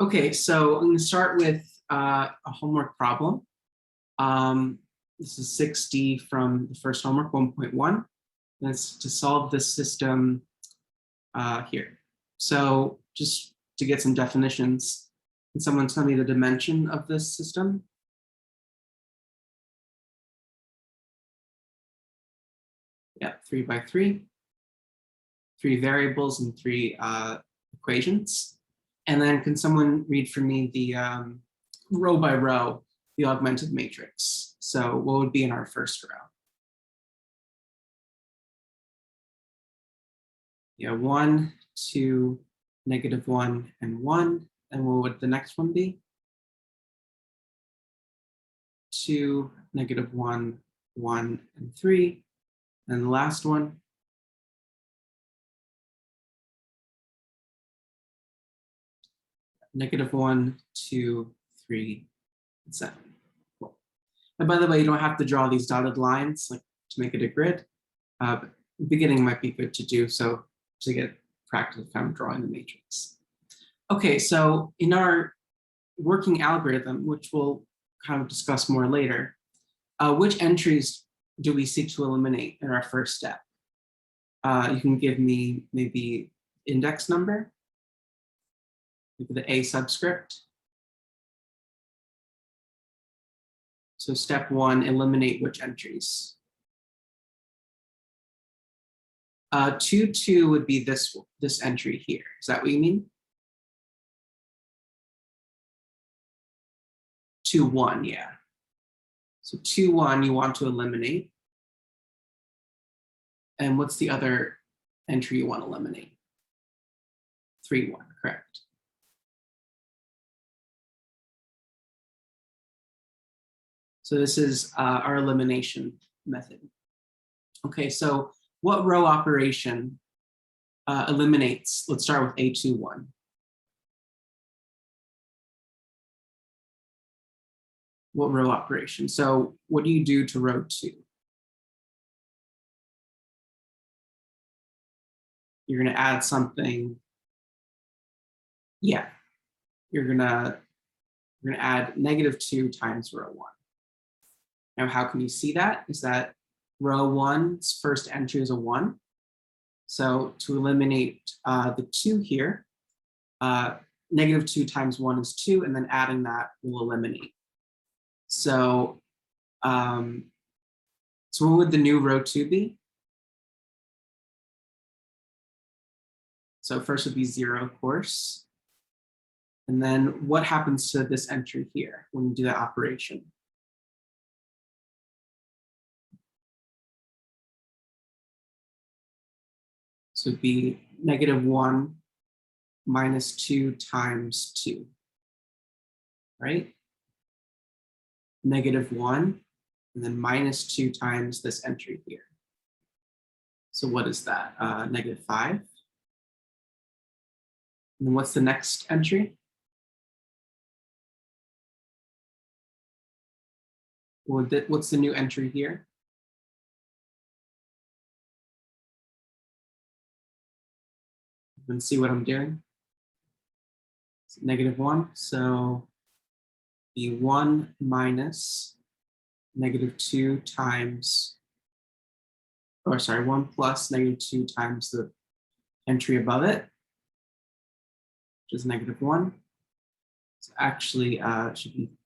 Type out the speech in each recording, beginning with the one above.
Okay, so I'm going to start with a homework problem. This is 6D from the first homework, 1.1. And it's to solve this system here. So just to get some definitions, can someone tell me the dimension of this system? Yeah, 3 by 3. 3 variables and 3 equations. And then can someone read for me the row by row, the augmented matrix? So what would be in our first row? Yeah, 1, 2, -1, and 1. And what would the next one be? 2, -1, 1, and 3. And the last one? -1, 2, 3, and 7. Cool. And by the way, you don't have to draw these dotted lines like to make it a grid. But the beginning might be good to do so to get practice kind of drawing the matrix. Okay, so in our working algorithm, which we'll kind of discuss more later, which entries do we seek to eliminate in our first step? You can give me maybe index number, maybe the A subscript. So step 1, eliminate which entries? 2, 2 would be this entry here. Is that what you mean? 2, 1, yeah. So 2, 1 you want to eliminate. And what's the other entry you want to eliminate? 3, 1, correct. So this is our elimination method. Okay, so what row operation eliminates? Let's start with A21. What row operation? So what do you do to row 2? You're going to add something. Yeah, you're going to add -2 times row 1. Now, how can you see that? Is that row 1's first entry is a 1. So to eliminate the 2 here, -2 times 1 is 2, and then adding that will eliminate. So, so what would the new row 2 be? So first would be 0, of course. And then what happens to this entry here when you do that operation? So it'd be -1 minus 2 times 2, right? -1, and then -2 times this entry here. So what is that? -5. And then what's the next entry? What's the new entry here? You can see what I'm doing. It's -1, so be 1 minus -2 times, or sorry, 1 plus -2 times the entry above it, which is -1. So actually should be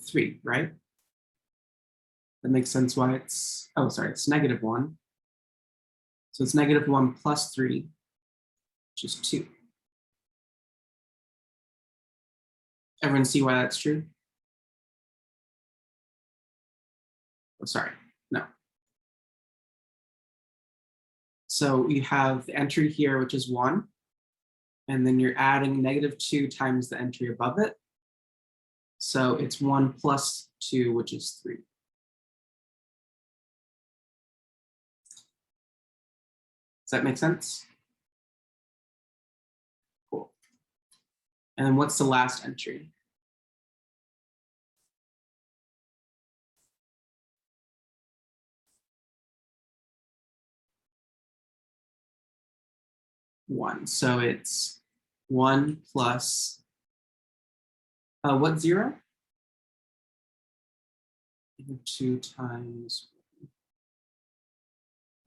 3, right? That makes sense why it's, oh, sorry, it's -1. So it's -1 plus 3, which is 2. Everyone see why that's true? Oh, sorry, no. So you have the entry here, which is 1, and then you're adding -2 times the entry above it. So it's 1 plus 2, which is 3. Does that make sense? Cool. And then what's the last entry? One. So it's 1 plus What zero? 2 times,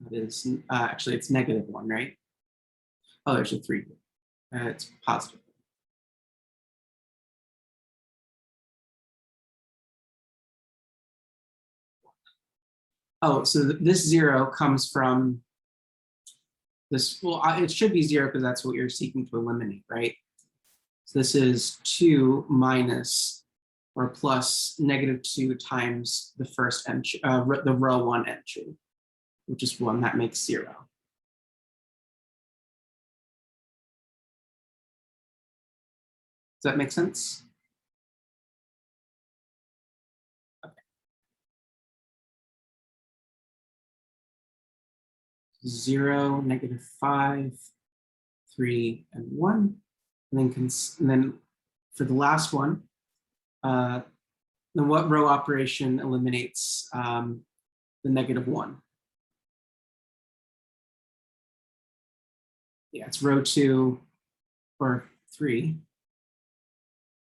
that is, actually it's -1, right? Oh, there's a 3. It's positive. Oh, so this 0 comes from this, well, it should be 0 because that's what you're seeking to eliminate, right? So this is 2 minus or plus -2 times the first entry, the row 1 entry, which is 1, that makes 0. Does that make sense? Okay. 0, -5, 3, and 1. And then for the last one, then what row operation eliminates the -1? Yeah, it's row 2 or 3.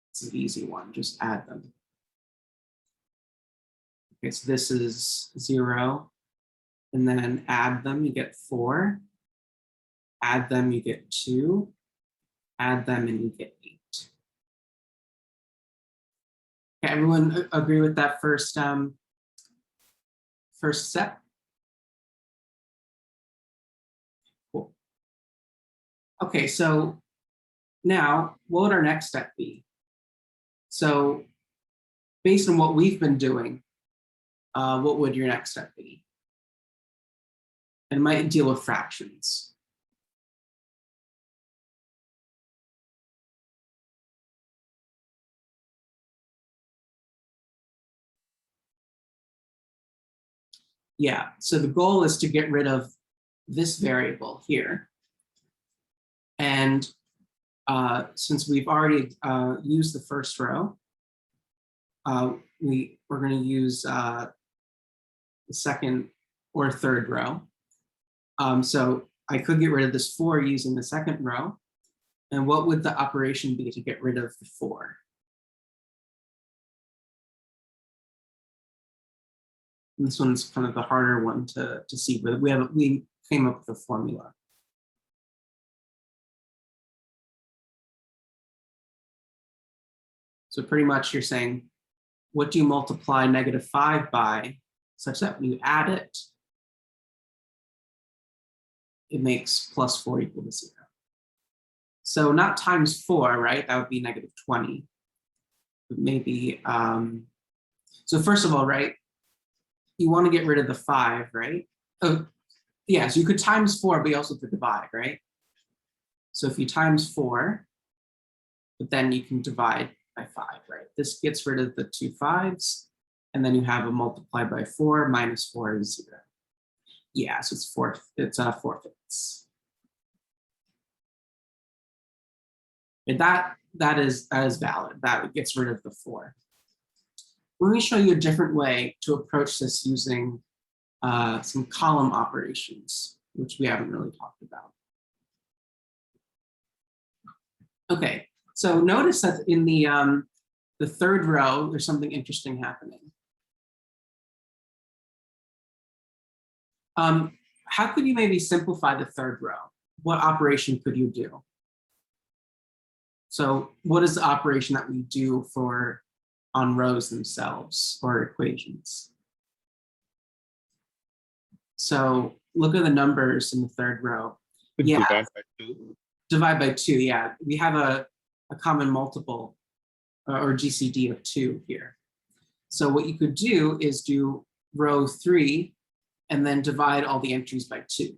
It's an easy one, just add them. Okay, so this is 0, and then add them, you get 4. Add them, you get 2. Add them, and you get 8. Okay, everyone agree with that first step? Cool. Okay, so now what would our next step be? So based on what we've been doing, what would your next step be? It might deal with fractions. Yeah, so the goal is to get rid of this variable here. And since we've already used the first row, we're going to use the second or third row. So I could get rid of this 4 using the second row. And what would the operation be to get rid of the 4? And this one's kind of the harder one to see, but we came up with a formula. So pretty much you're saying, what do you multiply -5 by such that when you add it, it makes +4 equal to 0. So not times 4, right? That would be -20. But maybe, so first of all, right, you want to get rid of the 5, right? Oh, yeah, so you could times 4, but you also could divide, right? So if you times 4, but then you can divide by 5, right? This gets rid of the 2 5s, and then you have a multiply by 4 minus 4 is 0. Yeah, so it's 4/5. And that is valid. That gets rid of the 4. Let me show you a different way to approach this using some column operations, which we haven't really talked about. Okay, so notice that in the third row, there's something interesting happening. How could you maybe simplify the third row? What operation could you do? So what is the operation that we do on rows themselves or equations? So look at the numbers in the third row. Yeah, divide by 2. Divide by 2, yeah. We have a common multiple or GCD of 2 here. So what you could do is do row 3 and then divide all the entries by 2,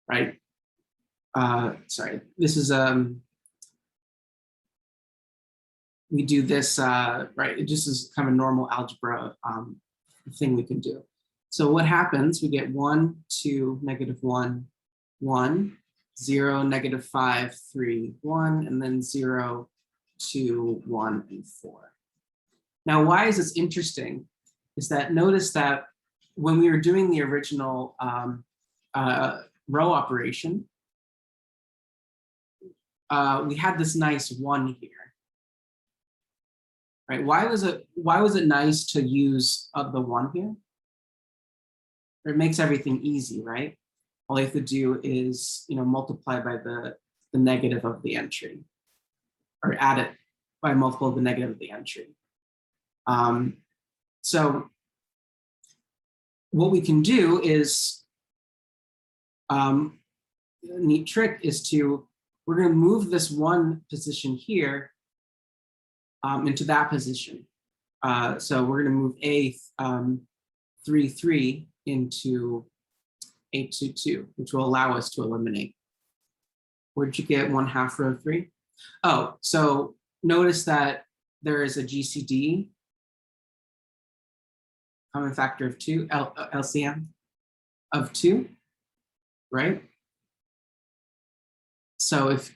right? Sorry, this is, we do this, right? It just is kind of a normal algebra thing we can do. So what happens, we get 1, 2, -1, 1, 0, -5, 3, 1, and then 0, 2, 1, and 4. Now, why is this interesting? Is that notice that when we were doing the original row operation, we had this nice 1 here. right? Why was it nice to use the 1 here? It makes everything easy, right? All you have to do is, multiply by the negative of the entry, or add it by a multiple of the negative of the entry. So what we can do is, a neat trick is we're going to move this 1 position here into that position. So we're going to move A 3, 3 into A 2, 2, which will allow us to eliminate. Where'd you get 1/2 row 3? Oh, so notice that there is a GCD, common factor of 2, LCM of 2, right? So if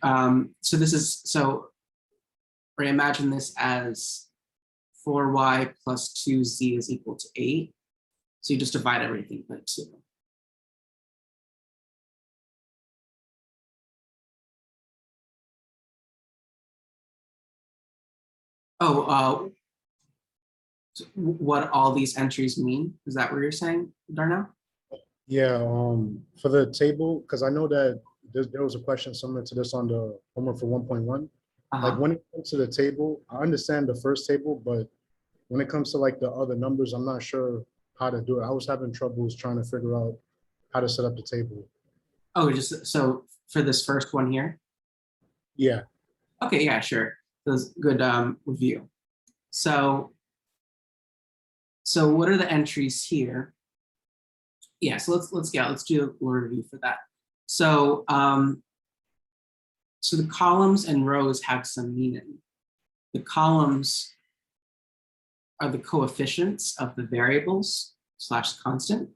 imagine this as 4y plus 2z is equal to 8. So you just divide everything by 2. Oh, what all these entries mean? Is that what you're saying, Darnell? Yeah, for the table, because I know that there was a question similar to this on the homework for 1.1. Like when it comes to the table, I understand the first table, but when it comes to like the other numbers, I'm not sure how to do it. I was having troubles trying to figure out how to set up the table. Oh, just so for this first one here? Yeah. Okay, yeah, sure. That's good review. So what are the entries here? Yeah, so let's do a little review for that. So so the columns and rows have some meaning. The columns are the coefficients of the variables / constant.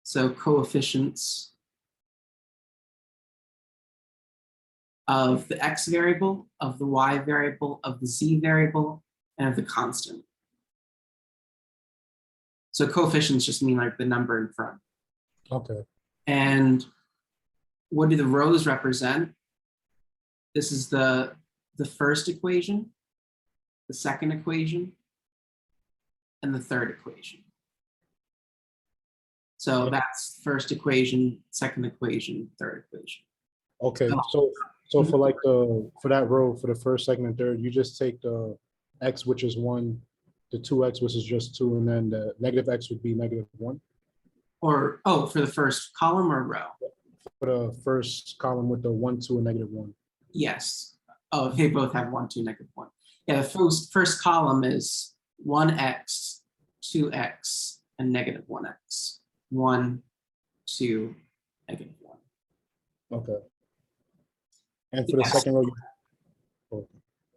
So coefficients of the x variable, of the y variable, of the z variable, and of the constant. So coefficients just mean like the number in front. Okay. And what do the rows represent? This is the first equation, the second equation, and the third equation. So that's first equation, second equation, third equation. Okay, so for like for that row, for the first, second, and third, you just take the x, which is 1, the 2x, which is just 2, and then the negative x would be -1. Or, oh, for the first column or row? For the first column with the 1, 2, and -1. Yes. Oh, they both have 1, 2, -1. Yeah, the first column is 1x, 2x, and -1x. 1, 2, -1. Okay. And for the second row,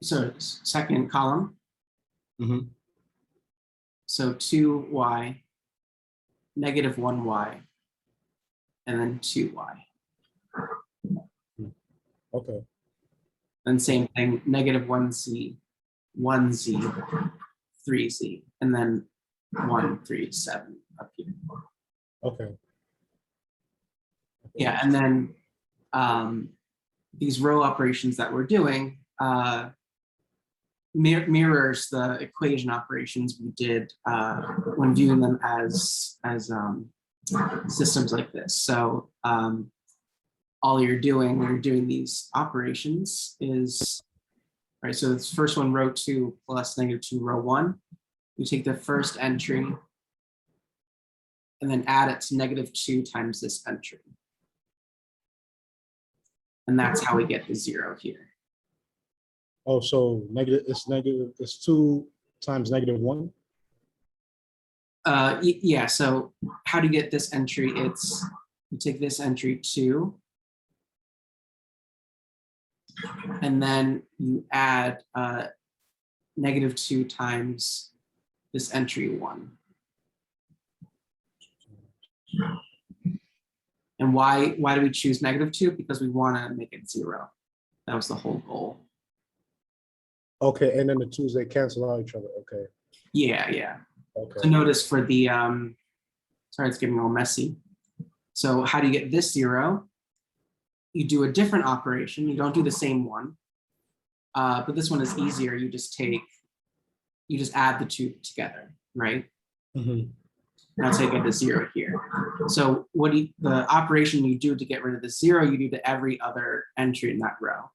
so second column. So 2y, -1y, and then 2y. Okay. And same thing, -1z, 1z, 3z, and then 1, 3, 7 up here. Okay. Yeah, and then these row operations that we're doing mirrors the equation operations we did when viewing them as systems like this. So all you're doing when you're doing these operations is, right, so it's first one, row 2 plus -2, row 1. You take the first entry and then add it to -2 times this entry. And that's how we get the 0 here. Oh, so it's 2 times -1? Yeah, so how do you get this entry? It's, you take this entry 2, and then you add -2 times this entry 1. And why do we choose -2? Because we want to make it 0. That was the whole goal. Okay, and then the 2's, they cancel out each other. Okay. Yeah. Okay. So notice for the, sorry, it's getting all messy. So how do you get this 0? You do a different operation. You don't do the same one, but this one is easier. You just take you just add the two together, right? Mhm. That's how you get the 0 here. So what the operation you do to get rid of the 0, you do to every other entry in that row.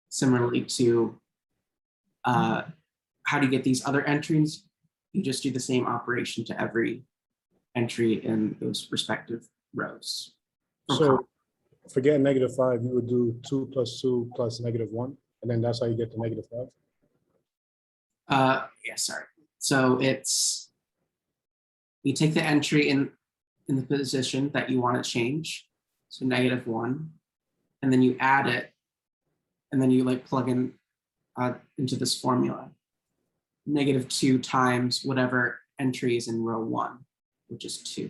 Similarly to how do you get these other entries? You just do the same operation to every entry in those respective rows. So forget -5, you would do 2 + 2 + -1, and then that's how you get to -5. Yeah, sorry. So it's, you take the entry in the position that you want to change, so -1, and then you add it, and then you like plug in into this formula, -2 times whatever entry is in row 1, which is 2.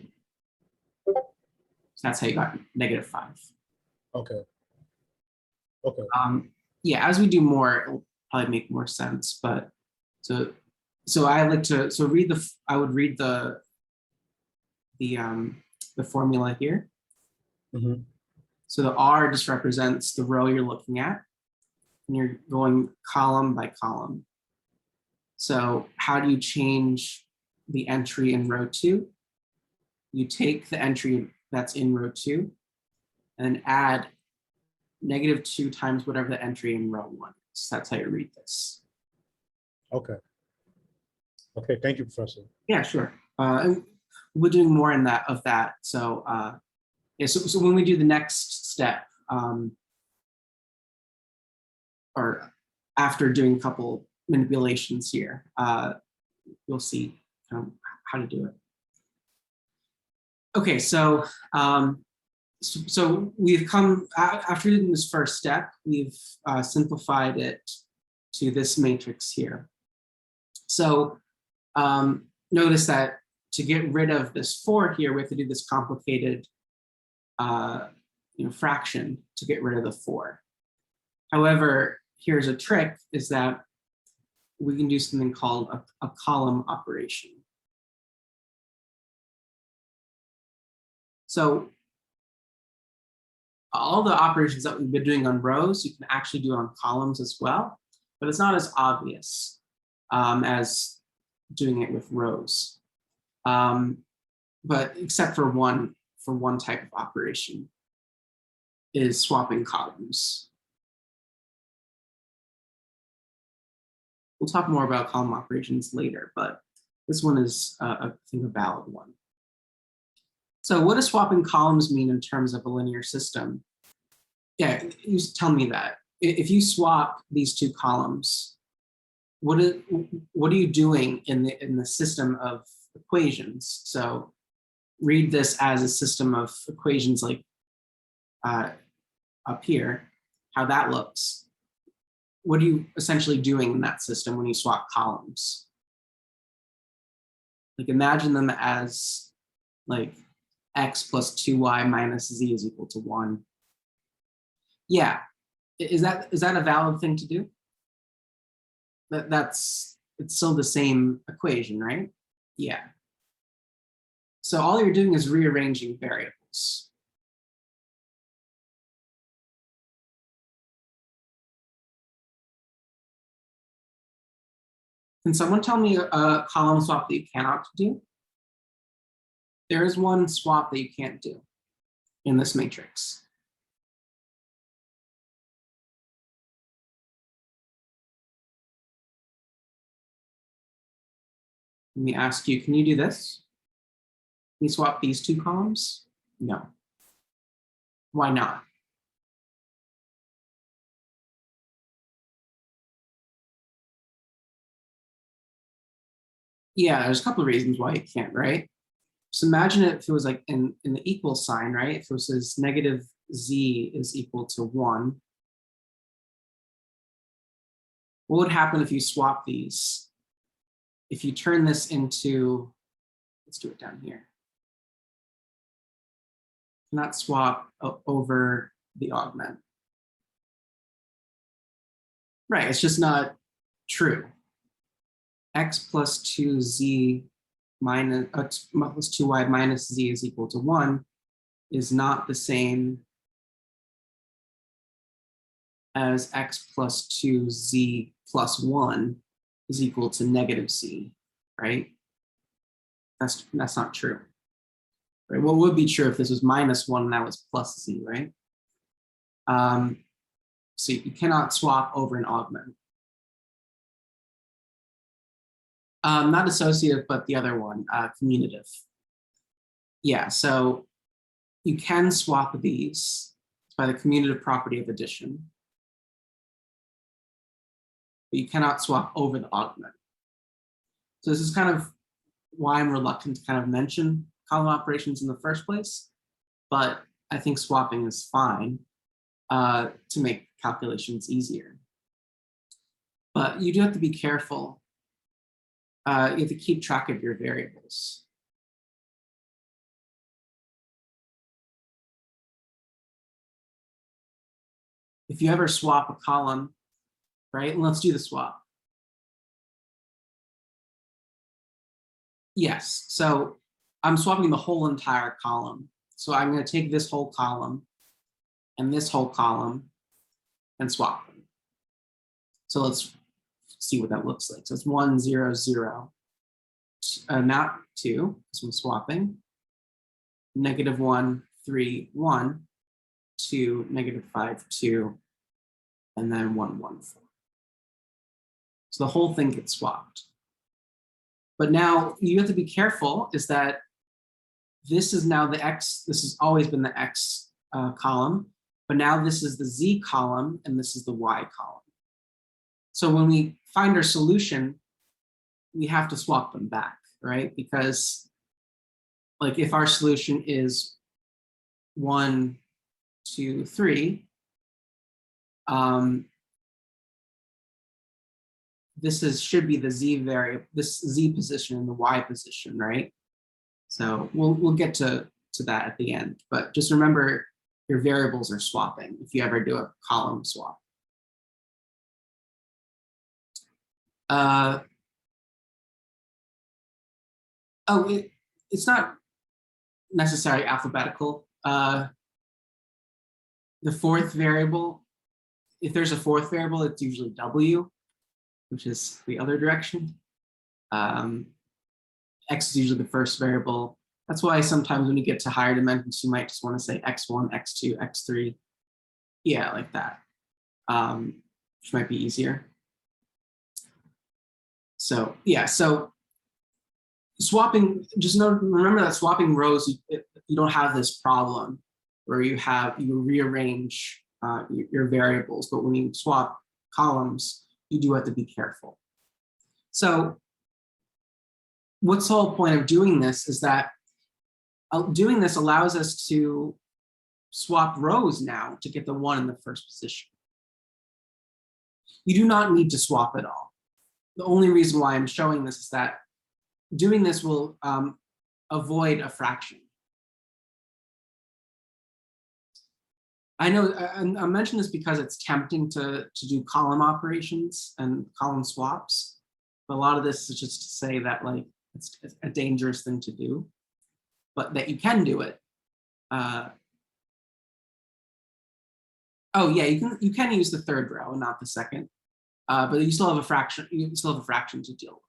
So that's how you got -5. Okay. Okay. Yeah, as we do more, it'll probably make more sense. But so I like to read I would read the formula here. Mhm. So the R just represents the row you're looking at, and you're going column by column. So how do you change the entry in row 2? You take the entry that's in row 2 and add -2 times whatever the entry in row 1 is. That's how you read this. Okay. Okay. Thank you, Professor. Yeah, sure. And we're doing more in that of that. So yeah, so when we do the next step, or after doing a couple manipulations here, you'll see how to do it. Okay, so so we've come after doing this first step, we've simplified it to this matrix here. So notice that to get rid of this 4 here, we have to do this complicated fraction to get rid of the 4. However, here's a trick, is that we can do something called a column operation. So all the operations that we've been doing on rows, you can actually do it on columns as well, but it's not as obvious as doing it with rows. But except for one type of operation, is swapping columns. We'll talk more about column operations later, but this one is, I think, a valid one. So what does swapping columns mean in terms of a linear system? Yeah, you tell me that. If you swap these two columns, what are you doing in the system of equations? So read this as a system of equations like up here, how that looks. What are you essentially doing in that system when you swap columns? Like imagine them as like x plus 2y minus z is equal to 1. Yeah, is that a valid thing to do? It's still the same equation, right? Yeah. So all you're doing is rearranging variables. Can someone tell me a column swap that you cannot do? There is one swap that you can't do in this matrix. Let me ask you, can you do this? Can you swap these two columns? No. Why not? Yeah, there's a couple of reasons why you can't, right? So imagine if it was like in the equal sign, right? If it says -z is equal to 1, what would happen if you swap these? If you turn this into, let's do it down here. Not swap over the augment. Right, it's just not true. X plus 2z minus plus 2y minus z is equal to 1 is not the same as x plus 2z plus 1 is equal to negative Z, right? That's not true. Right? What would be true if this was -1 and that was plus Z, right? So you cannot swap over an augment. Not associative, but the other one, commutative. Yeah, so you can swap these by the commutative property of addition, but you cannot swap over the augment. So this is kind of why I'm reluctant to kind of mention column operations in the first place, but I think swapping is fine to make calculations easier. But you do have to be careful. You have to keep track of your variables. If you ever swap a column, right? And let's do the swap. Yes, so I'm swapping the whole entire column. So I'm going to take this whole column and this whole column and swap them. So let's see what that looks like. So it's 1, 0, 0. Not 2, because I'm swapping. -1, 3, 1, 2, -5, 2, and then 1, 1, 4. So the whole thing gets swapped. But now you have to be careful is that this is now the X, this has always been the X column, but now this is the Z column and this is the Y column. So when we find our solution, we have to swap them back, right? Because like if our solution is 1, 2, 3, this should be the Z variable, this Z position and the Y position, right? So we'll get to that at the end, but just remember your variables are swapping if you ever do a column swap. It's not necessarily alphabetical. The fourth variable, if there's a fourth variable, it's usually W, which is the other direction. X is usually the first variable. That's why sometimes when you get to higher dimensions, you might just want to say X1, X2, X3. Yeah, like that, which might be easier. So yeah, so swapping, just remember that swapping rows, you don't have this problem where you rearrange your variables, but when you swap columns, you do have to be careful. So what's the whole point of doing this is that doing this allows us to swap rows now to get the 1 in the first position. You do not need to swap at all. The only reason why I'm showing this is that doing this will avoid a fraction. I know I mention this because it's tempting to do column operations and column swaps, but a lot of this is just to say that like it's a dangerous thing to do, but that you can do it. Oh yeah, you can use the third row and not the second, but you still have a fraction. You still have a fraction to deal with.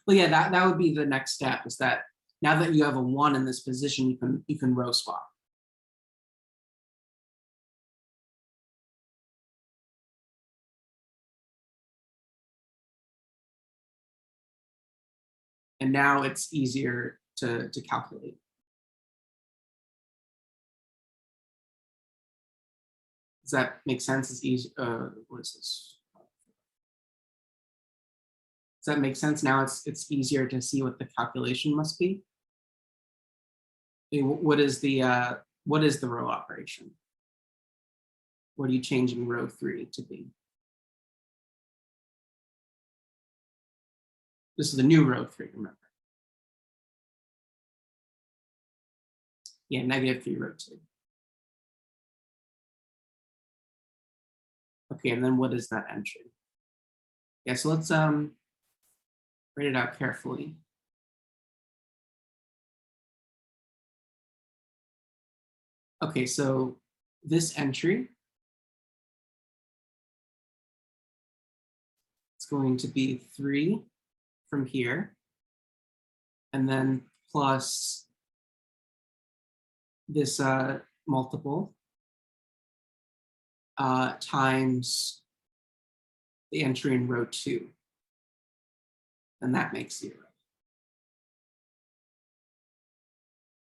Well, yeah, that would be the next step. Is that now that you have a 1 in this position, you can row swap. And now it's easier to calculate. Does that make sense? It's easy. What is this? Does that make sense? Now it's easier to see what the calculation must be. What is the row operation? What are you changing row 3 to be? This is the new row 3, remember. Yeah, -3 row 2. Okay, and then what is that entry? Yeah, so let's write it out carefully. Okay, so this entry going to be 3 from here, and then plus this multiple times the entry in row 2. And that makes 0.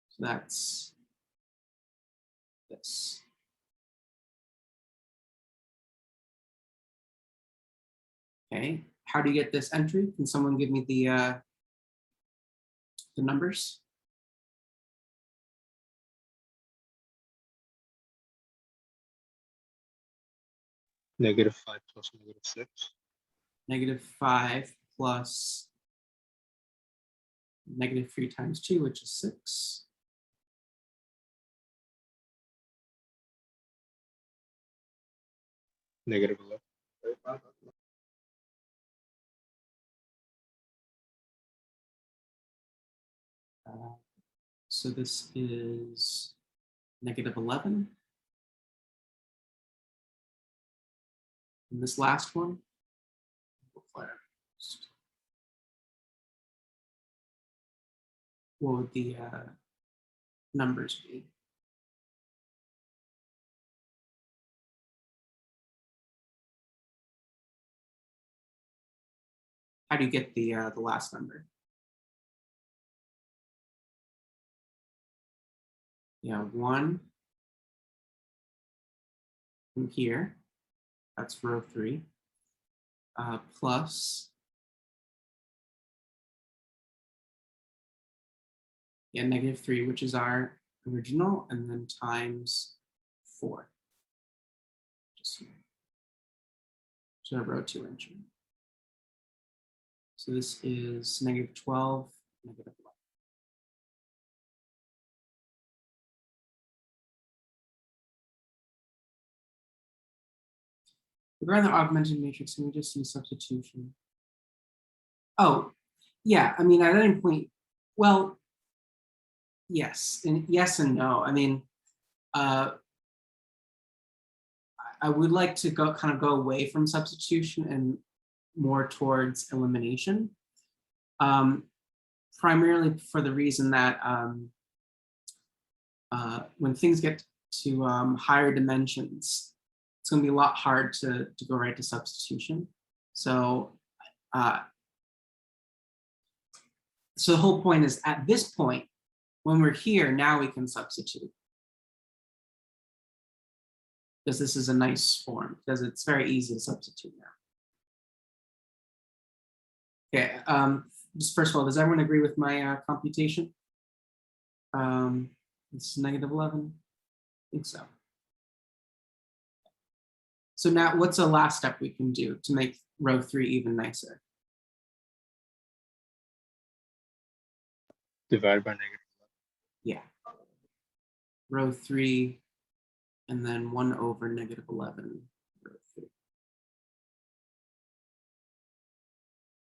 So that's this. Okay, how do you get this entry? Can someone give me the numbers? -5 plus -6. -5 plus -3 times 2, which is 6. -11. So this is -11. And this last one, what would the numbers be? How do you get the last number? Yeah, 1 from here, that's row 3, plus, yeah, -3, which is our original, and then times 4. Just here. So row 2 entry. So this is -12, -11. Regarding the augmented matrix, can we just use substitution? Oh, yeah, I mean, at any point, well, yes, and yes and no. I mean, I would like to kind of go away from substitution and more towards elimination, primarily for the reason that when things get to higher dimensions, it's going to be a lot hard to go right to substitution. So the whole point is, at this point, when we're here, now we can substitute. Because this is a nice form, because it's very easy to substitute now. Okay, just first of all, does everyone agree with my computation? It's -11, I think so. So now what's the last step we can do to make row 3 even nicer? Divide by -11. Yeah. Row 3, and then 1 over -11, row 3.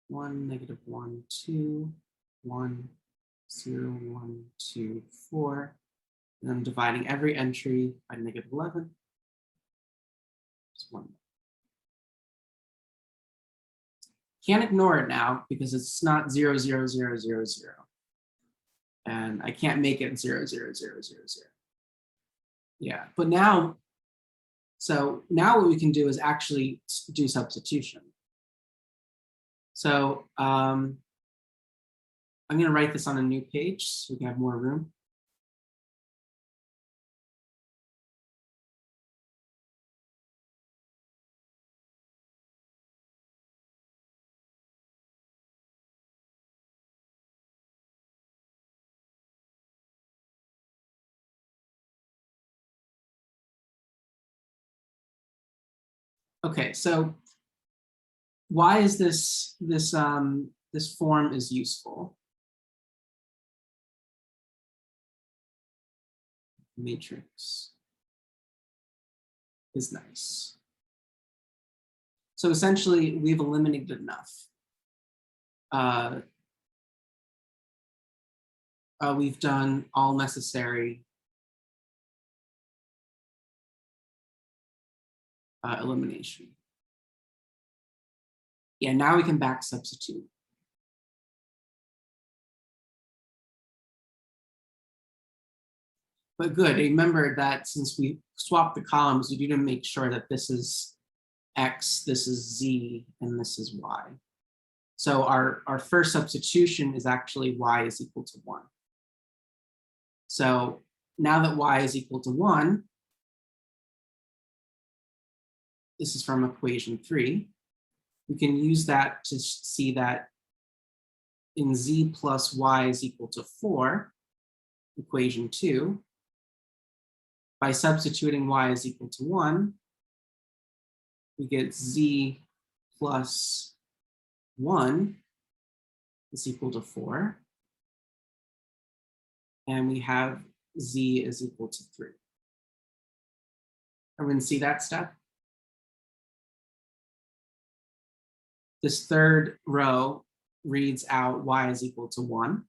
1, -1, 2, 1, 0, 1, 2, 4. And I'm dividing every entry by -11. Just 1. Can't ignore it now because it's not 0, 0, 0, 0, 0. And I can't make it 0, 0, 0, 0, 0. Yeah, but now, so now what we can do is actually do substitution. So I'm going to write this on a new page so we can have more room. Okay, so why is this form is useful? Matrix is nice. So essentially, we've eliminated enough. We've done all necessary elimination. Yeah, now we can back substitute. But good, remember that since we swapped the columns, we need to make sure that this is X, this is Z, and this is Y. So our first substitution is actually Y is equal to 1. So now that Y is equal to 1, this is from equation 3, we can use that to see that in Z plus Y is equal to 4, equation 2, by substituting Y is equal to 1, we get Z plus 1 is equal to 4. And we have Z is equal to 3. Everyone see that step? This third row reads out Y is equal to 1.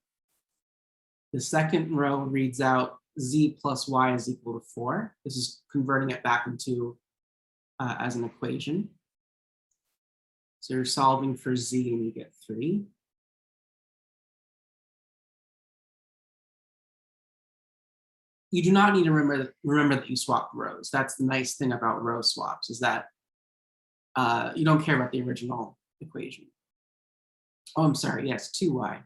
The second row reads out Z plus Y is equal to 4. This is converting it back into as an equation. So you're solving for Z and you get 3. You do not need to remember that you swapped rows. That's the nice thing about row swaps, is that you don't care about the original equation. Oh, I'm sorry, yes, 2Y.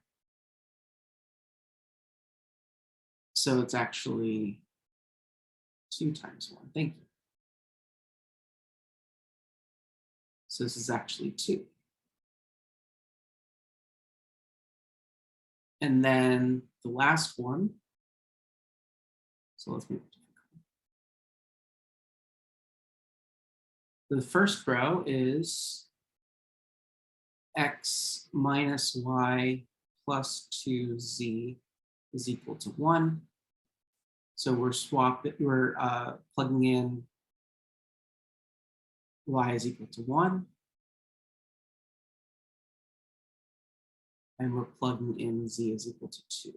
So it's actually 2 times 1, thank you. So this is actually 2. And then the last one, so let's move. The first row is X minus Y plus 2Z is equal to 1. So we're plugging in Y is equal to 1. And we're plugging in Z is equal to 2.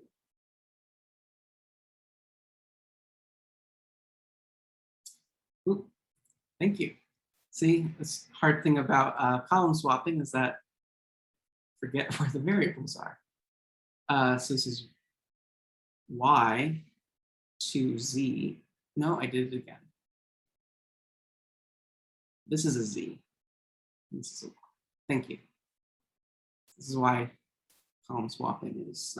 Ooh, thank you. See, this hard thing about column swapping is that forget where the variables are. So this is Y to Z. No, I did it again. This is a Z. This is a Y. Thank you. This is why column swapping is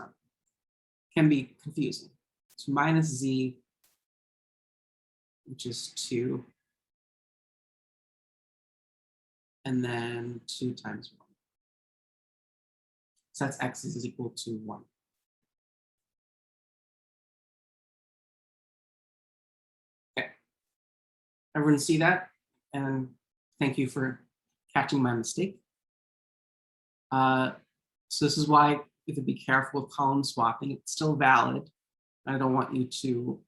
can be confusing. So minus Z, which is 2, and then 2 times 1. So that's X is equal to 1. Okay. Everyone see that? And thank you for catching my mistake. So this is why you have to be careful with column swapping. It's still valid. I don't want you to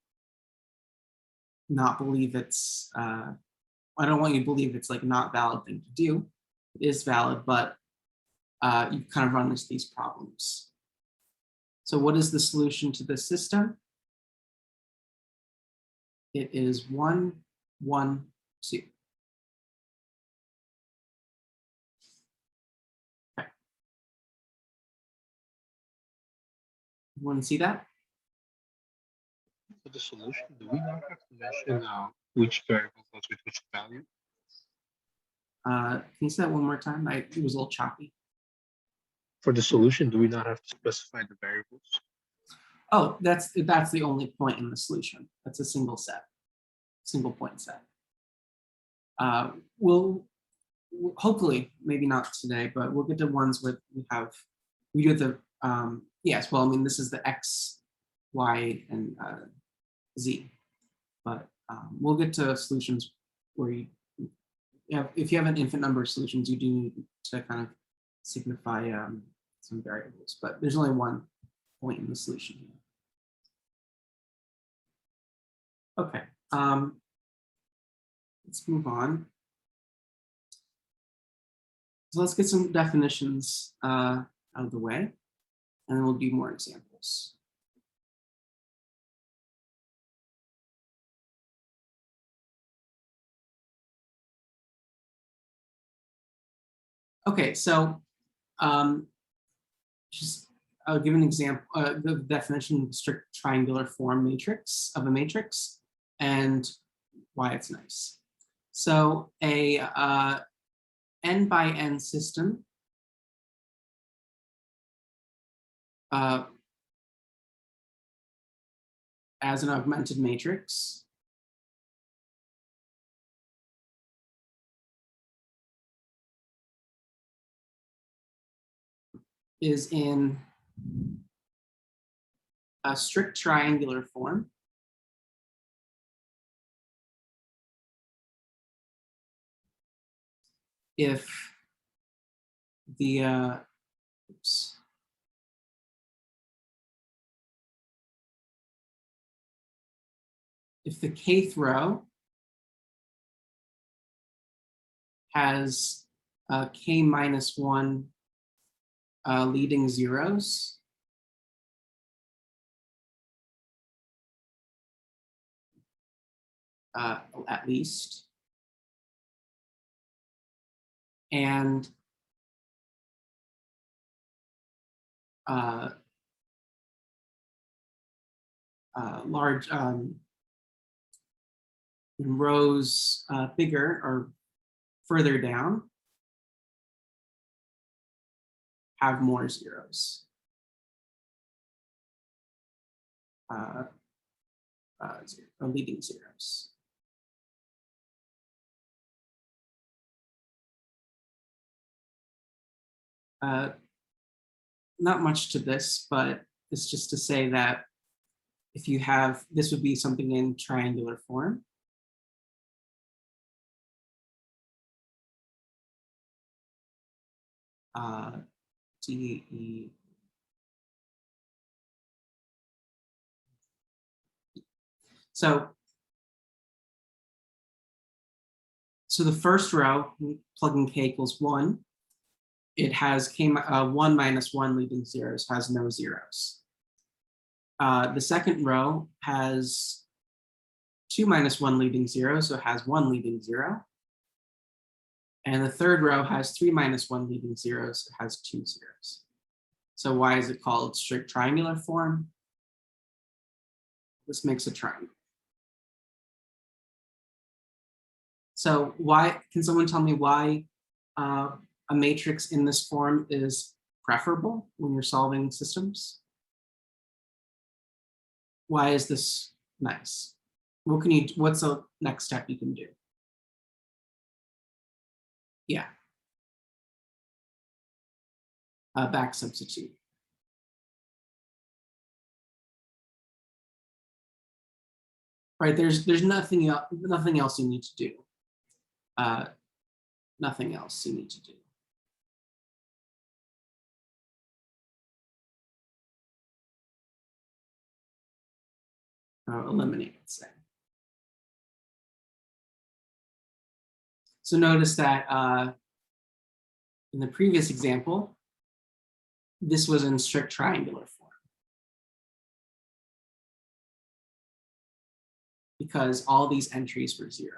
not believe it's, I don't want you to believe it's like a not valid thing to do. It is valid, but you kind of run into these problems. So what is the solution to this system? It is 1, 1, 2. Okay. You want to see that? For the solution, do we not have to mention which variable goes with which value? Can you say that one more time? It was a little choppy. For the solution, do we not have to specify the variables? Oh, that's the only point in the solution. That's a single set, single point set. We'll hopefully, maybe not today, but we'll get to ones where we do the, yes, well, I mean, this is the X, Y, and Z, but we'll get to solutions where if you have an infinite number of solutions, you do need to kind of signify some variables, but there's only one point in the solution here. Okay, let's move on. So let's get some definitions out of the way, and then we'll do more examples. Okay, so just I'll give an example, the definition of strict triangular form matrix of a matrix and why it's nice. So a n by n system as an augmented matrix is in a strict triangular form if the if the kth row has k minus 1 leading zeros, at least, and large rows bigger or further down have more zeros. Leading zeros. Not much to this, but it's just to say that if you have, this would be something in triangular form. D, E. So the first row, plugging k equals 1, it has k 1 minus 1 leading zeros, has no zeros. The second row has 2 minus 1 leading zero, so it has 1 leading zero. And the third row has 3 minus 1 leading zeros, it has 2 zeros. So why is it called strict triangular form? This makes a triangle. So why, can someone tell me why a matrix in this form is preferable when you're solving systems? Why is this nice? What's the next step you can do? Yeah. Back substitute. Right, there's nothing else you need to do. Nothing else you need to do. Eliminate, let's say. So notice that in the previous example, this was in strict triangular form. Because all these entries were 0.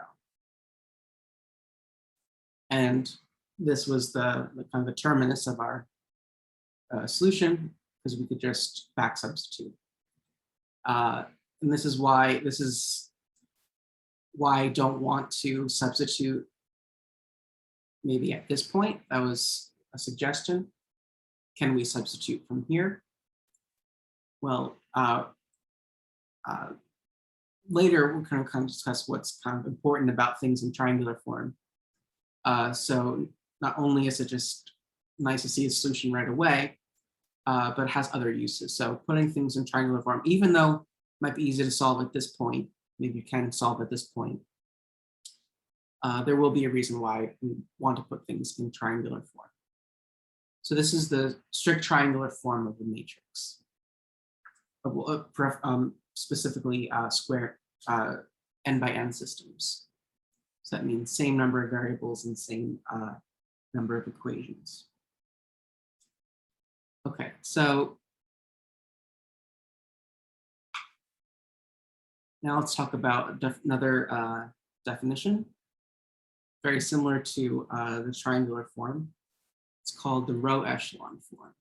And this was the kind of the terminus of our solution, because we could just back substitute. And this is why I don't want to substitute maybe at this point. That was a suggestion. Can we substitute from here? Well, later we're going to kind of discuss what's kind of important about things in triangular form. So not only is it just nice to see a solution right away, but it has other uses. So putting things in triangular form, even though it might be easy to solve at this point, maybe you can solve at this point, there will be a reason why we want to put things in triangular form. So this is the strict triangular form of the matrix. Specifically square n by n systems. So that means same number of variables and same number of equations. Okay, so now let's talk about another definition, very similar to the triangular form. It's called the row echelon form.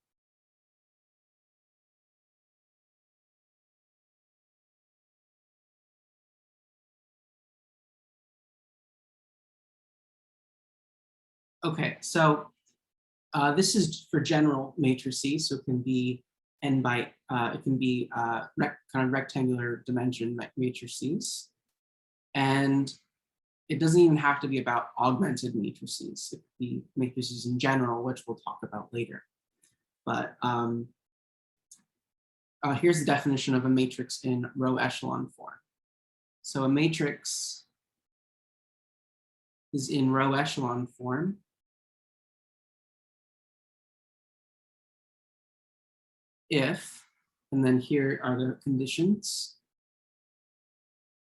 Okay, so this is for general matrices, so it can be n by it can be kind of rectangular dimension matrices, and it doesn't even have to be about augmented matrices. It could be matrices in general, which we'll talk about later. But here's the definition of a matrix in row echelon form. So a matrix is in row echelon form if, and then here are the conditions.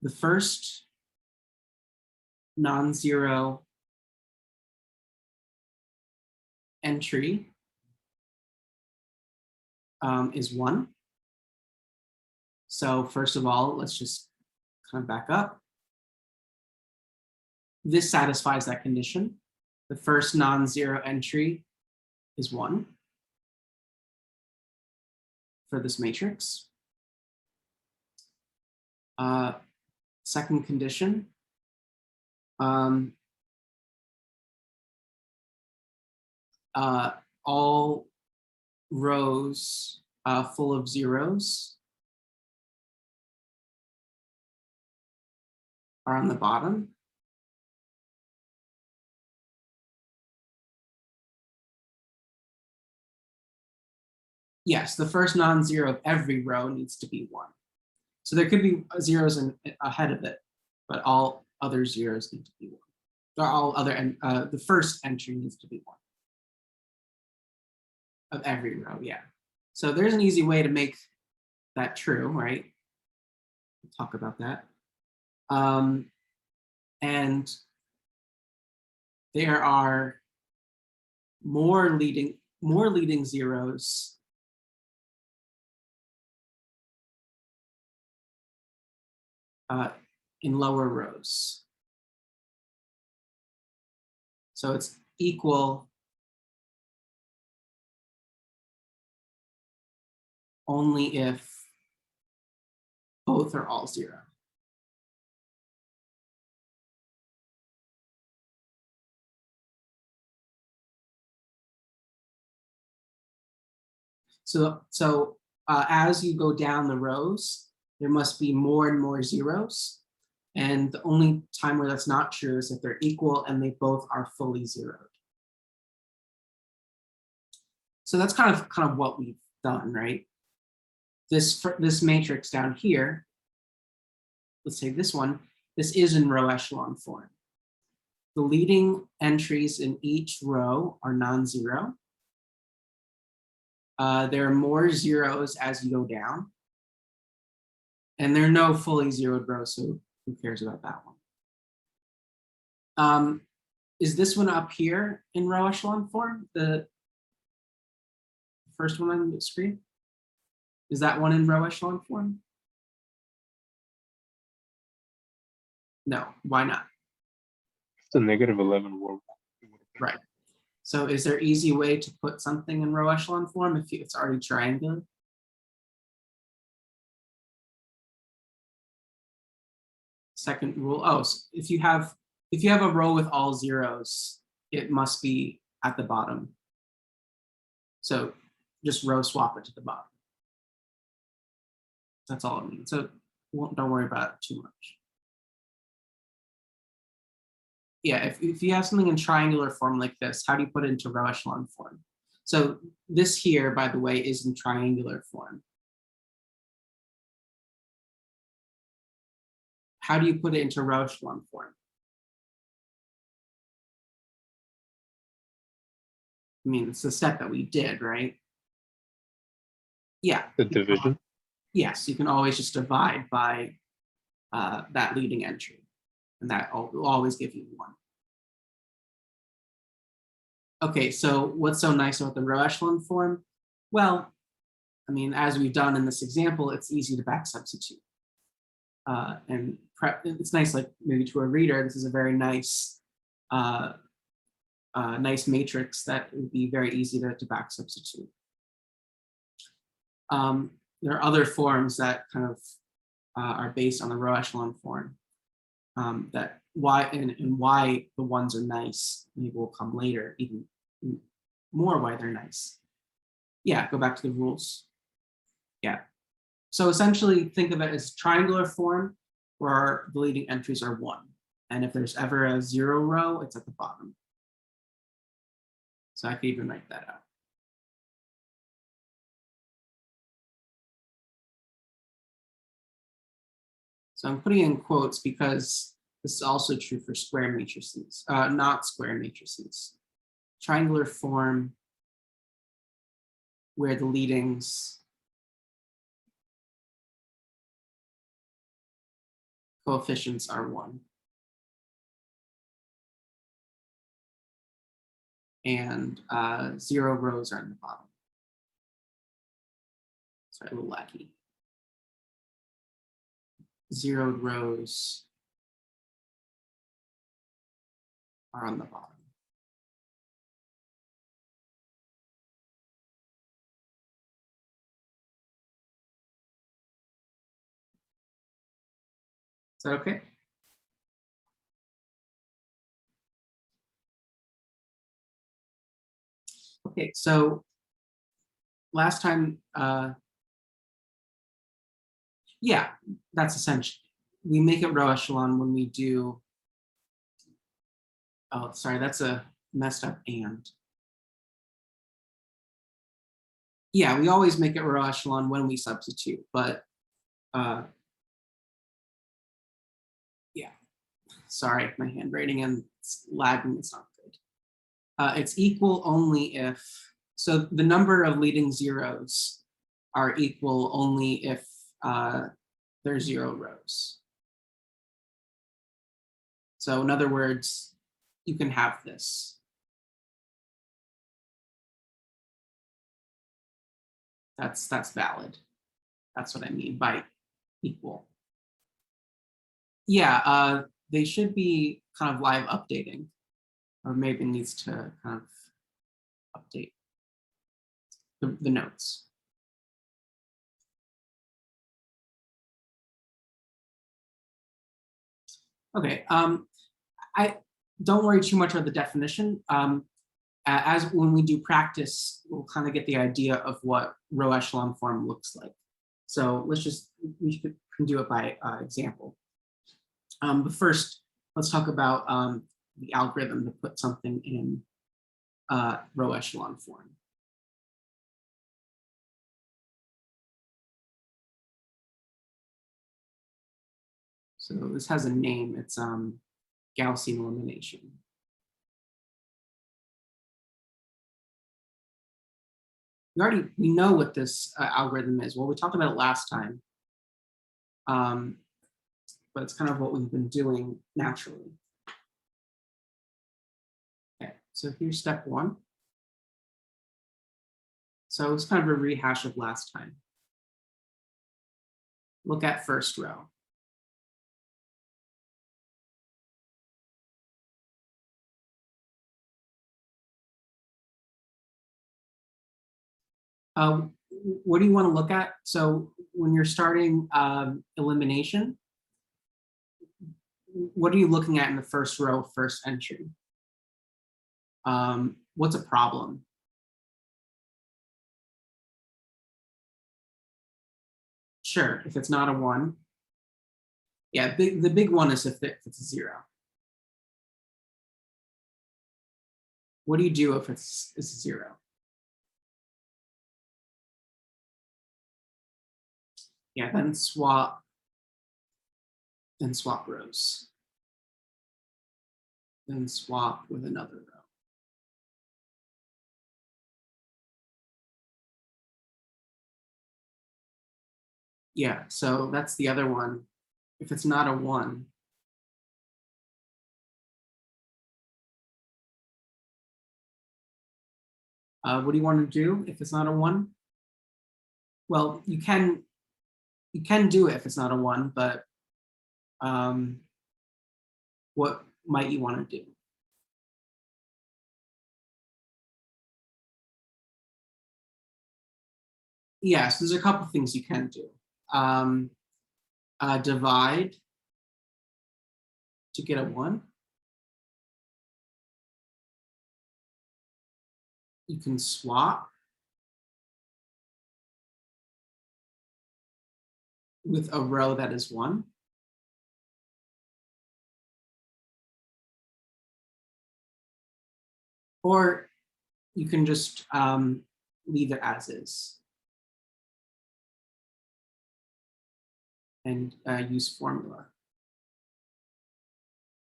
The first non-zero entry is 1. So first of all, let's just kind of back up. This satisfies that condition. The first non-zero entry is 1 for this matrix. Second condition, all rows full of zeros are on the bottom. Yes, the first non-zero of every row needs to be 1. So there could be zeros ahead of it, but all other zeros need to be 1. Or all other, the first entry needs to be 1 of every row, yeah. So there's an easy way to make that true, right? We'll talk about that. And there are more leading zeros in lower rows. So it's equal only if both are all 0. So as you go down the rows, there must be more and more zeros. And the only time where that's not true is if they're equal and they both are fully zeroed. So that's kind of what we've done, right? This matrix down here, let's say this one, this is in row echelon form. The leading entries in each row are non-zero. There are more zeros as you go down. And there are no fully zeroed rows, so who cares about that one? Is this one up here in row echelon form? The first one on the screen? Is that one in row echelon form? No, why not? The -11 word. Right. So is there an easy way to put something in row echelon form if it's already triangular? Second rule, oh, so if you have a row with all zeros, it must be at the bottom. So just row swap it to the bottom. That's all it means. So don't worry about it too much. Yeah, if you have something in triangular form like this, how do you put it into row echelon form? So this here, by the way, is in triangular form. How do you put it into row echelon form? I mean, it's the step that we did, right? Yeah. The division? Yes, you can always just divide by that leading entry, and that will always give you 1. Okay, so what's so nice about the row echelon form? Well, I mean, as we've done in this example, it's easy to back substitute. And it's nice, like maybe to a reader, this is a very nice nice matrix that would be very easy to back substitute. There are other forms that kind of are based on the row echelon form, that why and why the ones are nice maybe will come later, even more why they're nice. Yeah, go back to the rules. Yeah. So essentially think of it as triangular form where the leading entries are 1. And if there's ever a 0 row, it's at the bottom. So I could even write that out. So I'm putting in quotes because this is also true for square matrices, not square matrices. Triangular form where the leadings coefficients are 1. And 0 rows are in the bottom. Sorry, a little laggy. 0 rows are on the bottom. Is that okay? Okay, so last time, yeah, that's essentially, we make it row echelon when we do, oh, sorry, that's a messed up and. Yeah, we always make it row echelon when we substitute, but yeah, sorry, my handwriting and it's lagging, it's not good. It's equal only if, so the number of leading zeros are equal only if there's 0 rows. So in other words, you can have this. That's valid. That's what I mean by equal. Yeah, they should be kind of live updating, or maybe needs to kind of update the notes. Okay, I don't worry too much about the definition. As when we do practice, we'll kind of get the idea of what row echelon form looks like. So let's just, we can do it by example. But first, let's talk about the algorithm to put something in row echelon form. So this has a name, it's Gaussian elimination. We know what this algorithm is. Well, we talked about it last time, but it's kind of what we've been doing naturally. Okay, so here's step 1. So it's kind of a rehash of last time. Look at first row. What do you want to look at? So when you're starting elimination, what are you looking at in the first row, first entry? What's a problem? Sure, if it's not a 1. Yeah, the big one is if it's a 0. What do you do if it's a 0? Yeah, then swap rows. Then swap with another row. Yeah, so that's the other one. If it's not a 1, what do you want to do if it's not a 1? Well, you can do it if it's not a 1, but what might you want to do? Yes, there's a couple things you can do. Divide to get a 1. You can swap with a row that is 1. Or you can just leave it as is and use formula.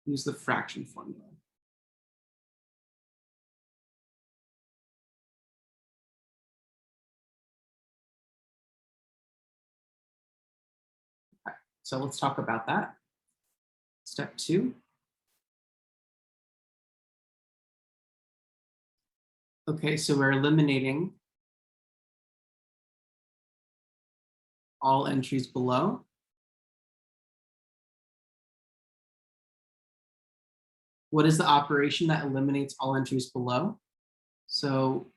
Use the fraction formula. Okay, so let's talk about that. Step 2. Okay, so we're eliminating all entries below. What is the operation that eliminates all entries below? So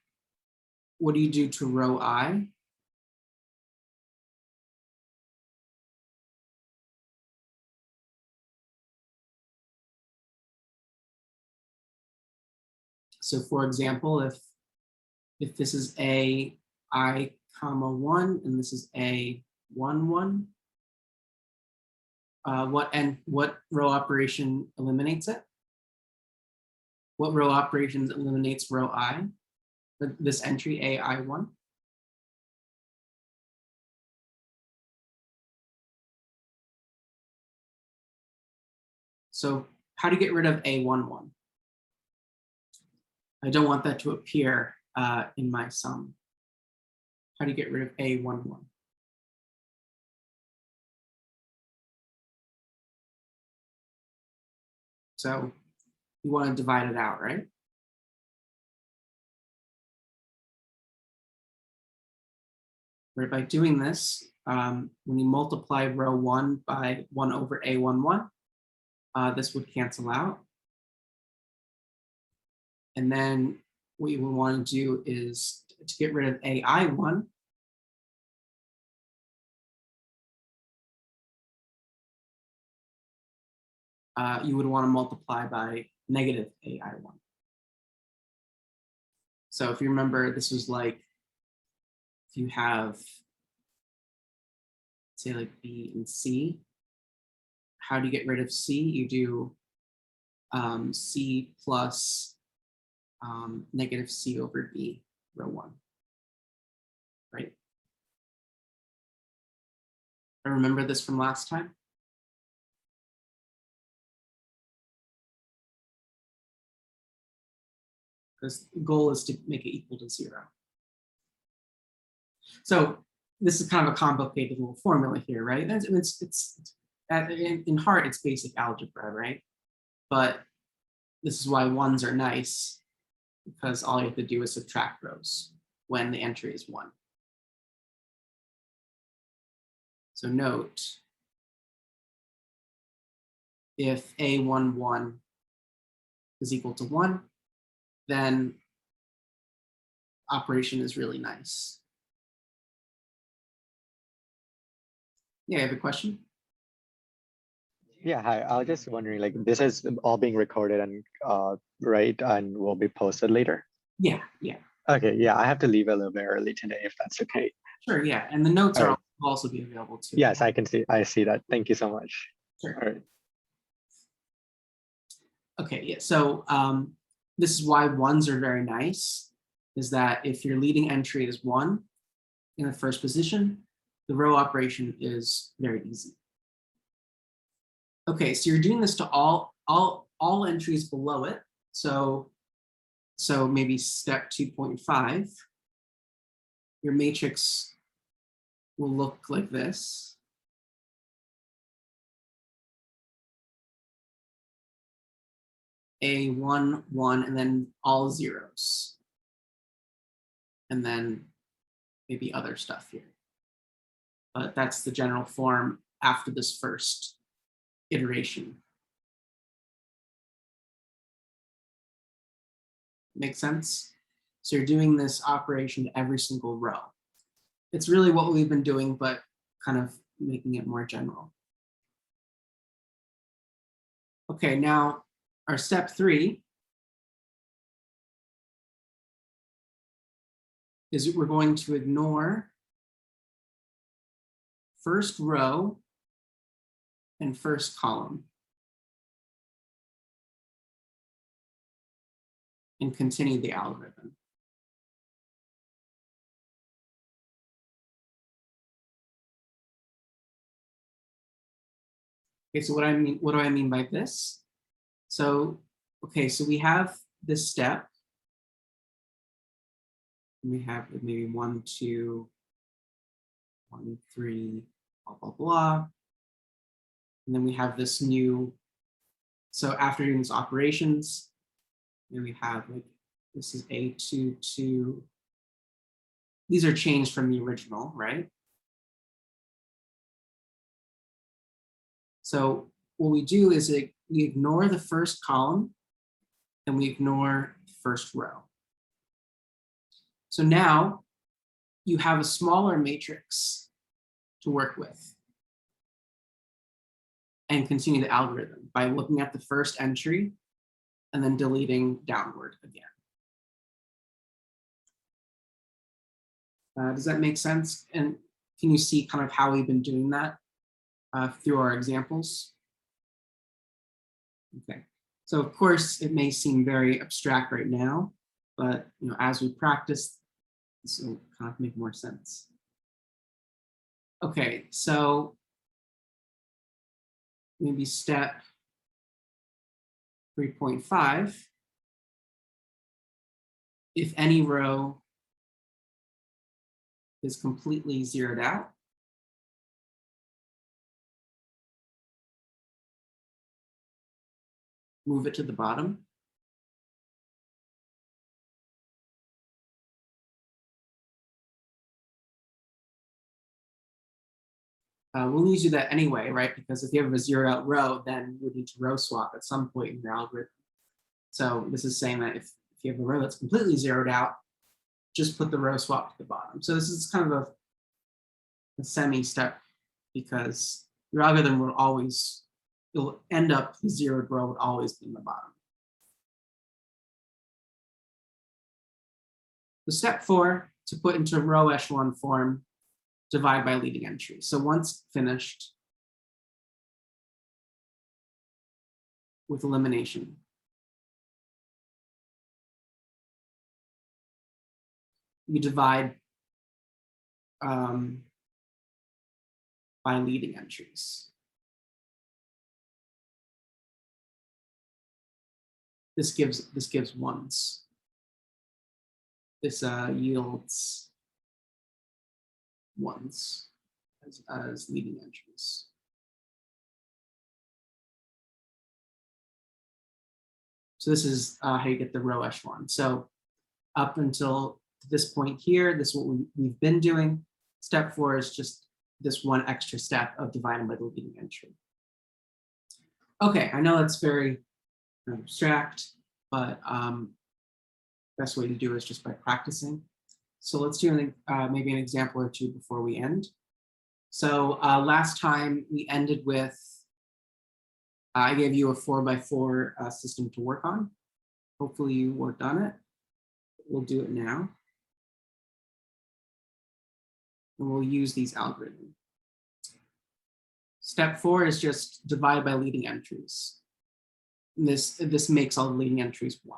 what do you do to row I? So for example, if this is a I comma 1 and this is a 1 1, what row operation eliminates it? What row operations eliminates row I? This entry AI1? So how do you get rid of A11? I don't want that to appear in my sum. How do you get rid of A11? So you want to divide it out, right? Right, by doing this, when you multiply row 1 by 1 over A11, this would cancel out. And then what you would want to do is to get rid of AI1, you would want to multiply by negative AI1. So if you remember, this was like, if you have, say like B and C, how do you get rid of C? You do C plus negative C over B, row 1, right? I remember this from last time. Because the goal is to make it equal to 0. So this is kind of a complicated little formula here, right? In heart, it's basic algebra, right? But this is why 1s are nice, because all you have to do is subtract rows when the entry is 1. So note, if A11 is equal to 1, then operation is really nice. Yeah, you have a question? Yeah, hi. I was just wondering, like, this is all being recorded and right, and will be posted later. Yeah. Okay, yeah, I have to leave a little bit early today, if that's okay. Sure, yeah, and the notes All will right. also be available too. Yes, I see that. Thank you so much. Sure. All right. Okay, yeah, so this is why 1s are very nice, is that if your leading entry is 1 in the first position, the row operation is very easy. Okay, so you're doing this to all entries below it. So maybe step 2.5, your matrix will look like this. A1, 1, and then all zeros. And then maybe other stuff here. But that's the general form after this first iteration. Make sense? So you're doing this operation to every single row. it's really what we've been doing, but kind of making it more general. Okay, now our step 3 is we're going to ignore first row and first column and continue the algorithm. Okay, so what do I mean by this? So, okay, so we have this step. We have maybe 1, 2, 1, 3, blah, blah, blah. And then we have this new, so after doing these operations, then we have like, this is A2, 2. These are changed from the original, right? So what we do is we ignore the first column and we ignore the first row. So now you have a smaller matrix to work with and continue the algorithm by looking at the first entry and then deleting downward again. Does that make sense? And can you see kind of how we've been doing that through our examples? Okay, so of course it may seem very abstract right now, but as we practice, this will kind of make more sense. Okay, so maybe step 3.5, if any row is completely zeroed out, move it to the bottom. We'll need to do that anyway, right? Because if you have a zeroed out row, then you need to row swap at some point in your algorithm. So this is saying that if you have a row that's completely zeroed out, just put the row swap to the bottom. So this is kind of a semi-step, because your algorithm will always, you'll end up, the zeroed row would always be in the bottom. The step 4, to put into row echelon form, divide by leading entry. So once finished with elimination, you divide by leading entries. This gives ones. This yields ones as leading entries. So this is how you get the row echelon. So up until this point here, this is what we've been doing. Step 4 is just this one extra step of dividing by the leading entry. Okay, I know that's very abstract, but best way to do it is just by practicing. So let's do maybe an example or two before we end. So last time we ended with, I gave you a 4x4 system to work on. Hopefully you worked on it. We'll do it now. And we'll use these algorithms. Step 4 is just divide by leading entries. And this makes all the leading entries 1.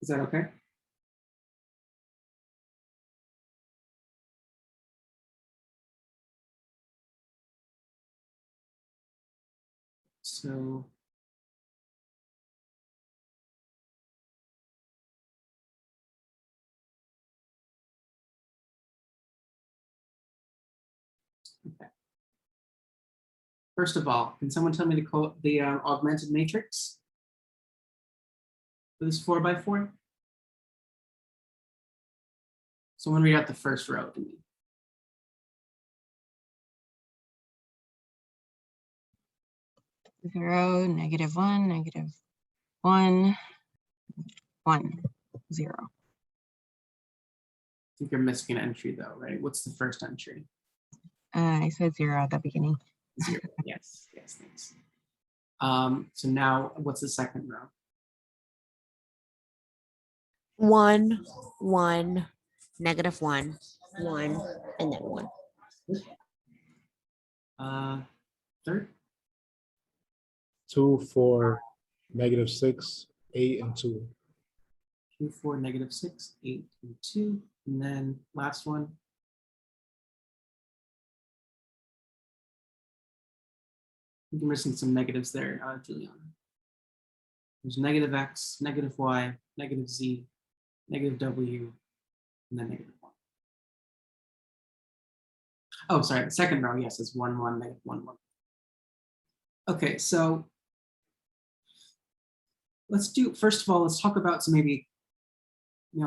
Is that okay? So okay. First of all, can someone tell me the augmented matrix for this 4x4? Someone read out the first row to me. 0, -1, -1, 1, 0. I think you're missing an entry though, right? What's the first entry? I said 0 at the beginning. 0. Yes, yes, thanks. So now what's the second row? 1, 1, -1, 1, and then 1. Third? 2, 4, -6, 8, and 2. 2, 4, -6, 8, and 2. And then last one. I think you're missing some negatives there, Juliana. There's -x, -y, -z, -w, and then -1. Oh, sorry, the second row, yes, is 1, 1, -1, 1. Okay, so first of all, let's talk about some maybe,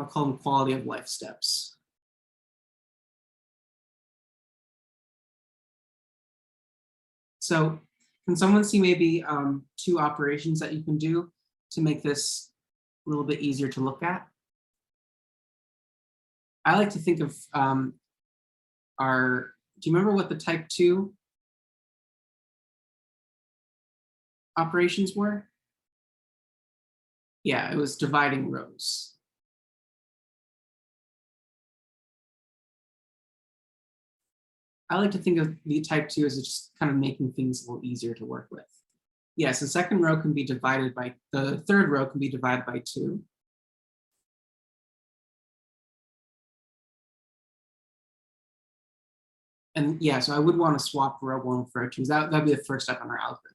call them quality of life steps. So can someone see maybe 2 operations that you can do to make this a little bit easier to look at? I like to think of do you remember what the type 2 operations were? Yeah, it was dividing rows. I like to think of the type 2 as just kind of making things a little easier to work with. Yes, the second row can be divided by, the third row can be divided by 2. And yeah, so I would want to swap row 1 for row 2. That'd be the first step on our algorithm.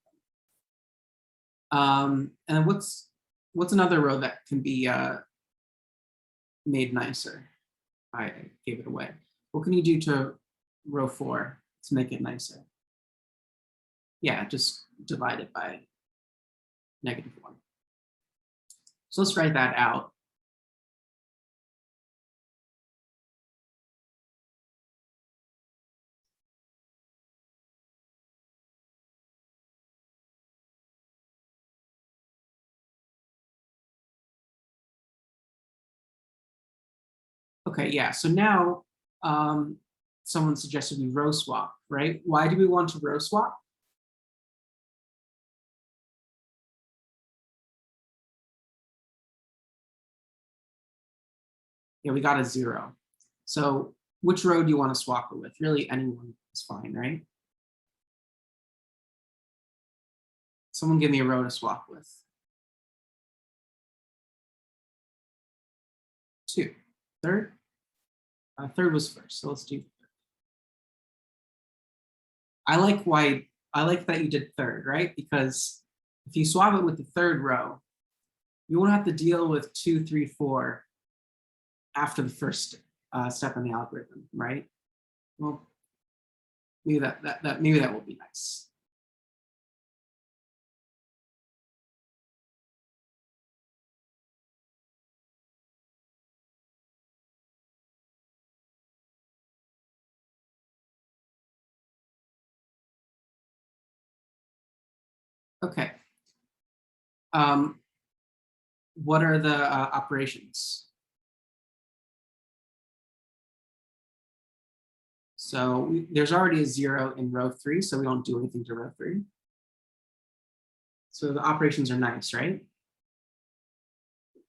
And then what's another row that can be made nicer? I gave it away. What can you do to row 4 to make it nicer? Yeah, just divide it by -1. So let's write that out. Okay, yeah, so now someone suggested we row swap, right? Why do we want to row swap? Yeah, we got a 0. So which row do you want to swap it with? Really, anyone is fine, right? Someone give me a row to swap with. 2. Third? Third was first, so let's do third. I like that you did third, right? Because if you swap it with the third row, you won't have to deal with 2, 3, 4 after the first step in the algorithm, right? Well, maybe that will be nice. Okay. What are the operations? So there's already a 0 in row 3, so we don't do anything to row 3. So the operations are nice, right?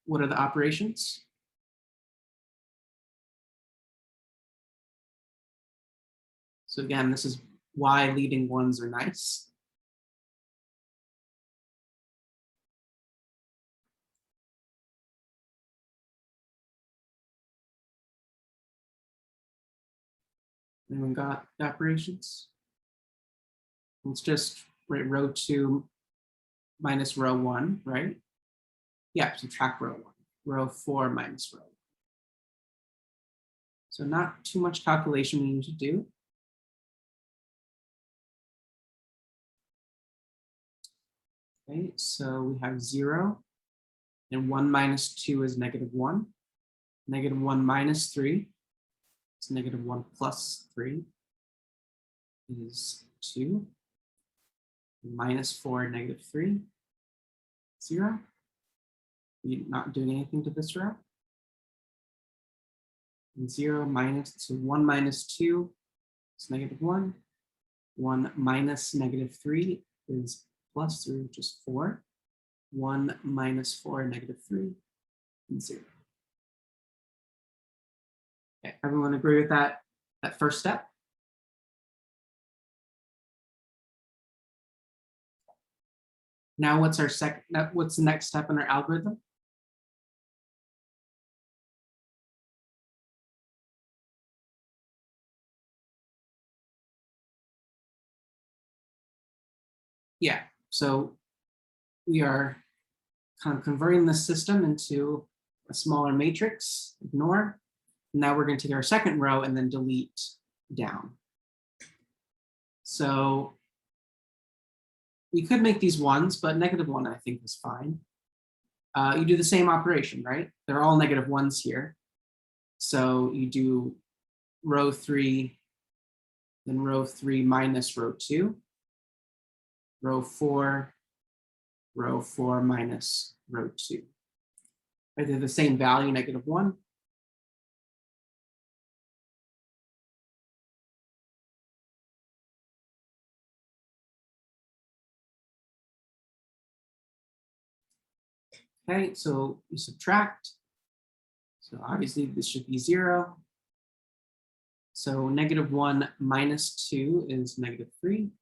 What are the operations? So again, this is why leading ones are nice. Anyone got the operations? Let's just write row 2 minus row 1, right? Yeah, subtract row 1. Row 4 minus row 1. So not too much calculation we need to do. Okay, so we have 0, and 1 minus 2 is -1. -1 minus 3 is -1 plus 3 is 2. -4, -3, 0. You're not doing anything to this row. And 0 minus, so 1 minus 2 is -1. 1 minus -3 is +3, which is 4. 1 minus 4, -3, and 0. Okay, everyone agree with that first step? Now what's our what's the next step in our algorithm? Yeah, so we are kind of converting the system into a smaller matrix, ignore. Now we're going to take our second row and then delete down. So we could make these ones, but -1 I think is fine. You do the same operation, right? They're all -1s here. So you do row 3, then row 3 minus row 2, row 4, row 4 minus row 2. Right, they're the same value, -1. Okay, so you subtract. So obviously this should be 0. So -1 minus 2 is -3.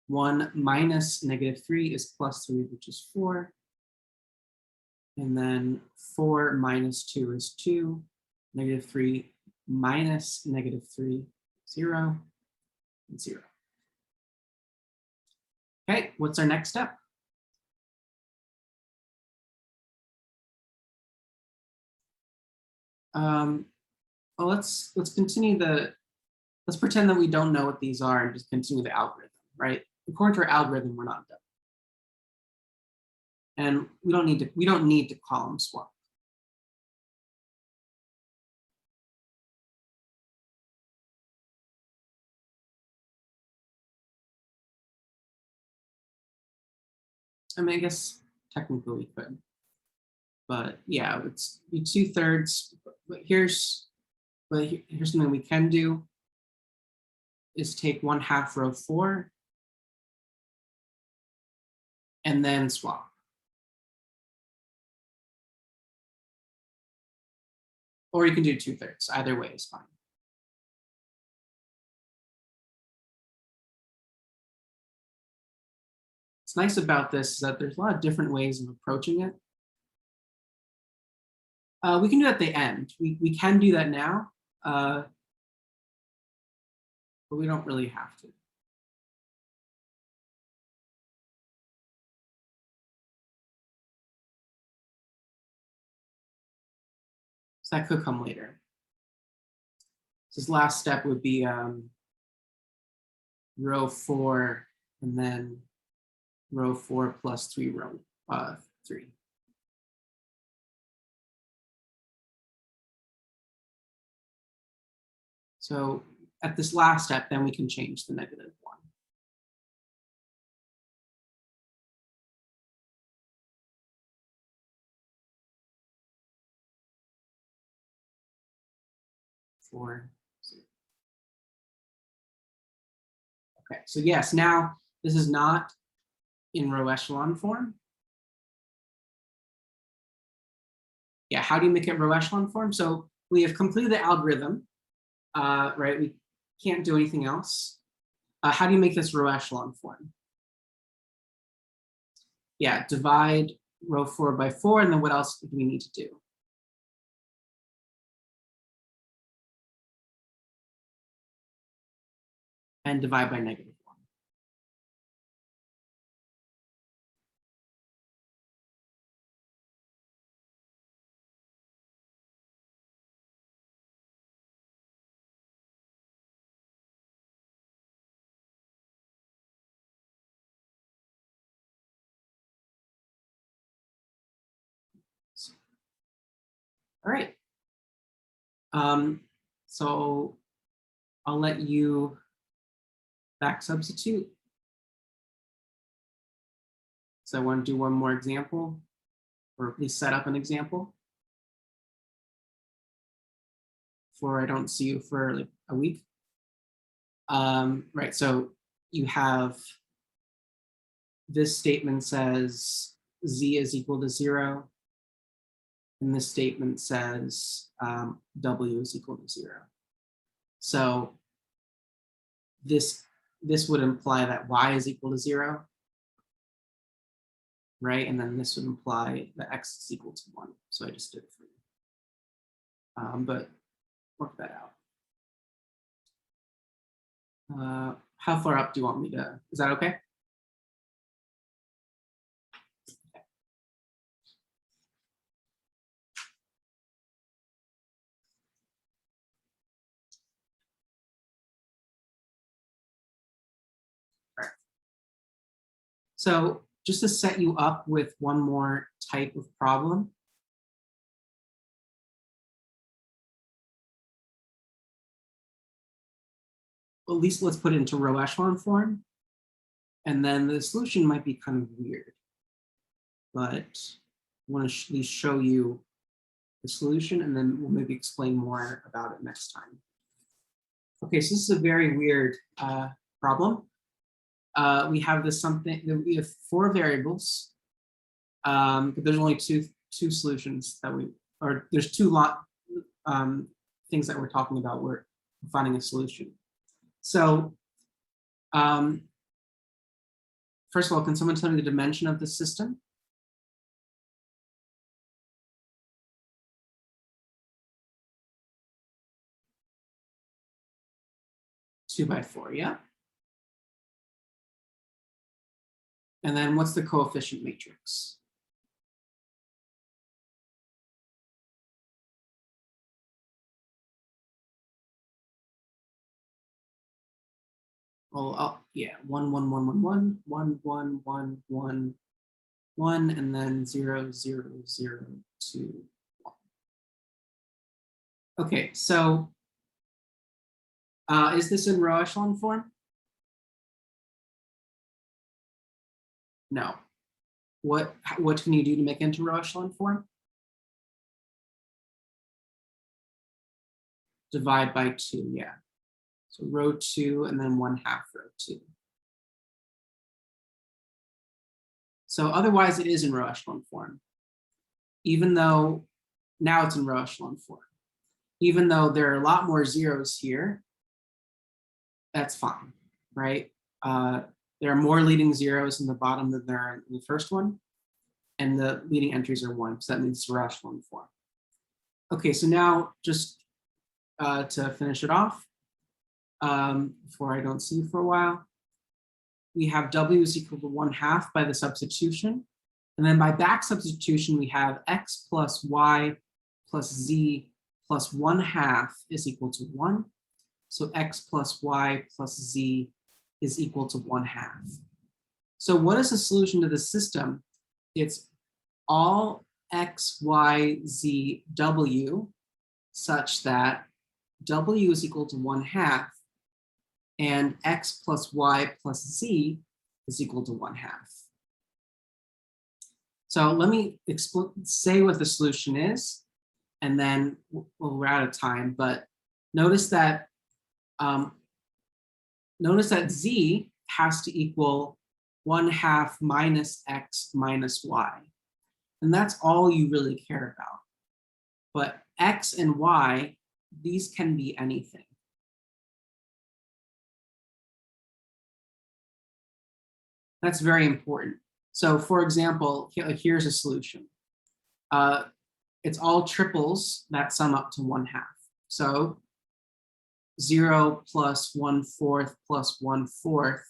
1 minus -3 is +3, which is 4. And then 4 minus 2 is 2. -3 minus -3, 0, and 0. Okay, what's our next step? Well, let's continue let's pretend that we don't know what these are and just continue the algorithm, right? According to our algorithm, we're not done. And we don't need to column swap. I mean, I guess technically we could. But yeah, it's be 2/3. But here's something we can do is take 1/2 row 4 and then swap. Or you can do 2/3. Either way is fine. What's nice about this is that there's a lot of different ways of approaching it. We can do it at the end. We can do that now, but we don't really have to. So that could come later. So this last step would be row 4 and then row 4 plus 3 row 3. So at this last step, then we can change the -1. Okay, so yes, now this is not in row echelon form. Yeah, how do you make it row echelon form? So we have completed the algorithm, right? We can't do anything else. How do you make this row echelon form? Yeah, divide row 4 by 4, and then what else do we need to do? And divide by -1. All right. So I'll let you back substitute. So I want to do one more example, or at least set up an example. For I don't see you for like a week. Right, so you have this statement says z is equal to 0. And this statement says w is equal to 0. So this would imply that y is equal to 0. Right, and then this would imply that x is equal to 1. So I just did it for you. But work that out. How far up do you want me to? Is that okay? All right. So just to set you up with one more type of problem. At least let's put it into row echelon form. And then the solution might be kind of weird, but I want to at least show you the solution, and then we'll maybe explain more about it next time. Okay, so this is a very weird problem. We have this something, we have 4 variables, but there's only two solutions that or there's 2 things that we're talking about. We're finding a solution. So first of all, can someone tell me the dimension of the system? Two by 4, yeah. And then what's the coefficient matrix? Oh, yeah, 1, 1, 1, 1, 1, 1, 1, 1, 1, 1, and then 0, 0, 0, 2, 1. Okay, so is this in row echelon form? No. What can you do to make it into row echelon form? Divide by 2, yeah. So row 2 and then 1/2 row 2. So otherwise it is in row echelon form. Even though now it's in row echelon form. Even though there are a lot more zeros here, that's fine, right? There are more leading zeros in the bottom than there are in the first one, and the leading entries are 1, so that means it's row echelon form. Okay, so now just to finish it off, before I don't see you for a while, we have w is equal to 1/2 by the substitution, and then by back substitution we have x plus y plus z plus 1/2 is equal to 1. So x plus y plus z is equal to 1/2. So what is the solution to the system? It's all x, y, z, w such that w is equal to 1/2 and x plus y plus z is equal to 1/2. So let me say what the solution is, and then we're out of time, but notice that z has to equal 1/2 minus x minus y. And that's all you really care about. But x and y, these can be anything. That's very important. So for example, here's a solution. It's all triples that sum up to 1/2. So 0 plus 1/4 plus 1/4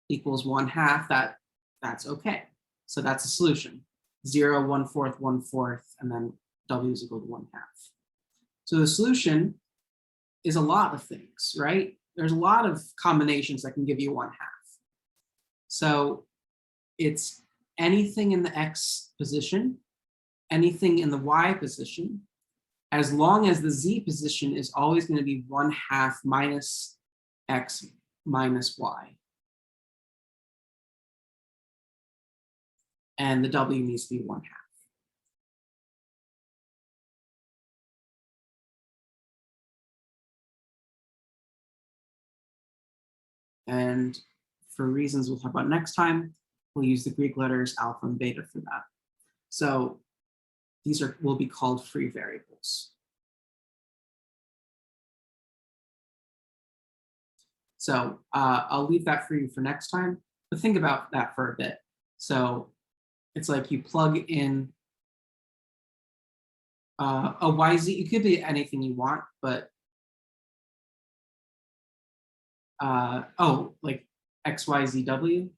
equals 1/2. That's okay. So that's a solution. 0, 1/4, 1/4, and then w is equal to 1/2. So the solution is a lot of things, right? There's a lot of combinations that can give you 1/2. So it's anything in the x position, anything in the y position, as long as the z position is always going to be 1/2 minus x minus y. and the W needs to be 1/2. And for reasons we'll talk about next time, we'll use the Greek letters alpha and beta for that. So these will be called free variables. So I'll leave that for you for next time, but think about that for a bit. So it's like you plug in a YZ, it could be anything you want, but oh, like XYZW.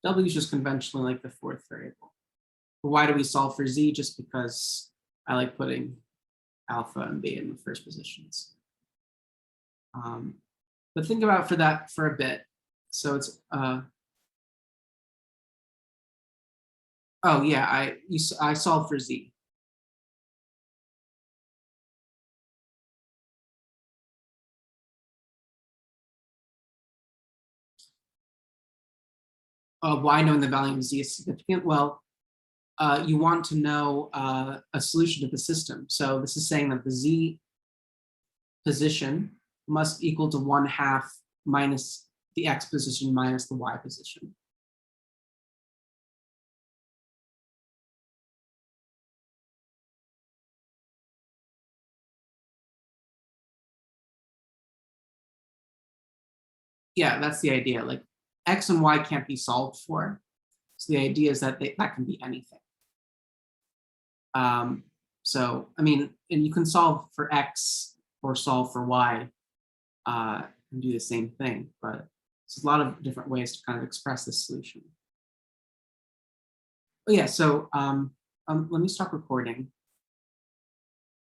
W is just conventionally like the fourth variable. But why do we solve for Z? Just because I like putting alpha and beta in the first positions. But think about that for a bit. So it's oh yeah, I solved for Z. Why knowing the value of Z is significant? Well, you want to know a solution to the system. So this is saying that the Z position must equal to 1/2 minus the X position minus the Y position. Yeah, that's the idea. Like X and Y can't be solved for. So the idea is that that can be anything. So, I mean, and you can solve for X or solve for Y and do the same thing, but there's a lot of different ways to kind of express this solution. Oh yeah, so let me stop recording.